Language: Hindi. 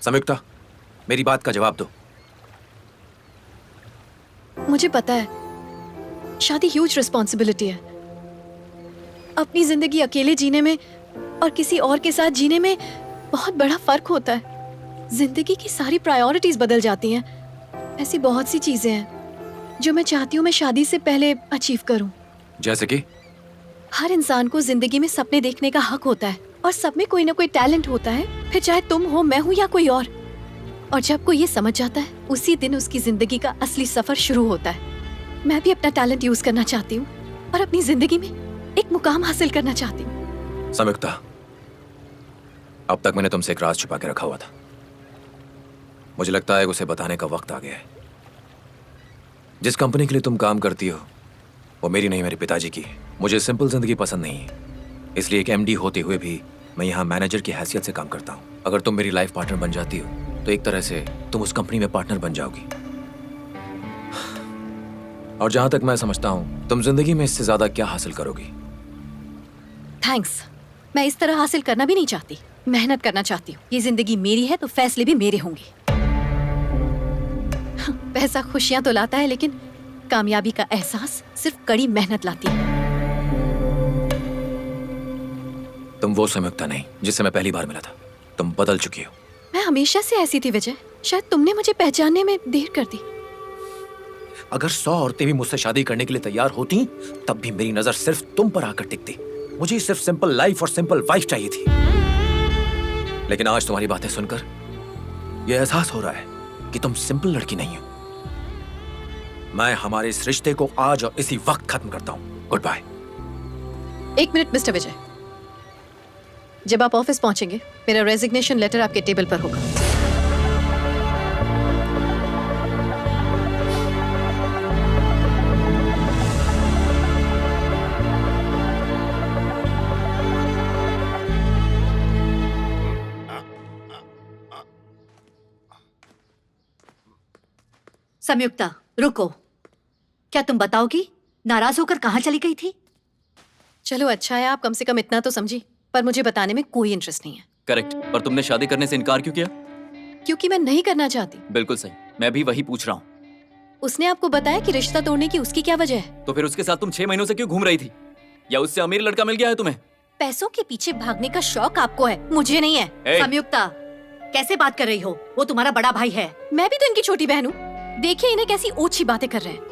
संयुक्ता, मेरी बात का जवाब दो। मुझे पता है शादी ह्यूज रिस्पॉन्सिबिलिटी है। अपनी जिंदगी अकेले जीने में और किसी और के साथ जीने में बहुत बड़ा फर्क होता है। जिंदगी की सारी प्रायोरिटीज बदल जाती हैं। ऐसी बहुत सी चीजें हैं जो मैं चाहती हूँ मैं शादी से पहले अचीव करूँ। जैसे कि? हर इंसान को जिंदगी में सपने देखने का हक होता है और सब में कोई ना कोई टैलेंट होता है, फिर चाहे तुम हो, मैं हूँ या कोई और जब कोई ये समझ जाता है उसी दिन उसकी जिंदगी का असली सफर शुरू होता है। मैं भी अपना टैलेंट यूज करना चाहती हूँ और अपनी जिंदगी में एक मुकाम हासिल करना चाहती हूँ। संयुक्ता, अब तक मैंने तुमसे एक राज छुपा के रखा हुआ था। मुझे लगता है उसे बताने का वक्त आ गया है। जिस कंपनी के लिए तुम काम करती हो वो मेरी नहीं, मेरे पिताजी की है। मुझे सिंपल जिंदगी पसंद नहीं है, इसलिए एक एमडी होते हुए भी मैं यहाँ मैनेजर की हैसियत से काम करता हूँ। अगर तुम मेरी लाइफ पार्टनर बन जाती हो तो एक तरह से तुम उस कंपनी में पार्टनर बन जाओगी। और जहां तक मैं समझता हूं तुम जिंदगी में इससे ज्यादा क्या हासिल करोगी? थैंक्स। मैं इस तरह हासिल करना भी नहीं चाहती, मेहनत करना चाहती हूँ। ये जिंदगी मेरी है तो फैसले भी मेरे होंगे। पैसा खुशियां तो लाता है लेकिन कामयाबी का एहसास सिर्फ कड़ी मेहनत लाती है। तुम वो संयुक्ता नहीं जिससे मैं पहली बार मिला था। तुम बदल चुकी हो। मैं हमेशा से ऐसी थी विजय, शायद तुमने मुझे पहचानने में देर कर दी। अगर 100 औरतें भी मुझसे शादी करने के लिए तैयार होती तब भी मेरी नजर सिर्फ तुम पर आकर टिकती। मुझे सिर्फ सिंपल लाइफ और सिंपल वाइफ चाहिए थी। लेकिन आज तुम्हारी बातें सुनकर यह एहसास हो रहा है कि तुम सिंपल लड़की नहीं हो। मैं हमारे इस रिश्ते को आज और इसी वक्त खत्म करता हूं। Good bye. एक मिनट मिस्टर विजय, जब आप ऑफिस पहुंचेंगे मेरा रेजिग्नेशन लेटर आपके टेबल पर होगा। संयुक्ता, रुको। क्या तुम बताओगी नाराज होकर कहाँ चली गई थी? चलो अच्छा है, आप कम से कम इतना तो समझी, पर मुझे बताने में कोई इंटरेस्ट नहीं है। करेक्ट। पर तुमने शादी करने से इनकार क्यों किया? क्योंकि मैं नहीं करना चाहती। बिल्कुल सही, मैं भी वही पूछ रहा हूँ। उसने आपको बताया कि रिश्ता तोड़ने की उसकी क्या वजह है? तो फिर उसके साथ तुम 6 महीनों से क्यों घूम रही थी? या उससे अमीर लड़का मिल गया है तुम्हें? पैसों के पीछे भागने का शौक आपको है, मुझे नहीं है। संयुक्ता, कैसे बात कर रही हो? वो तुम्हारा बड़ा भाई है। मैं भी तो इनकी छोटी बहन हूँ। देखिए इन्हें कैसी ओछी बातें कर रहे हैं।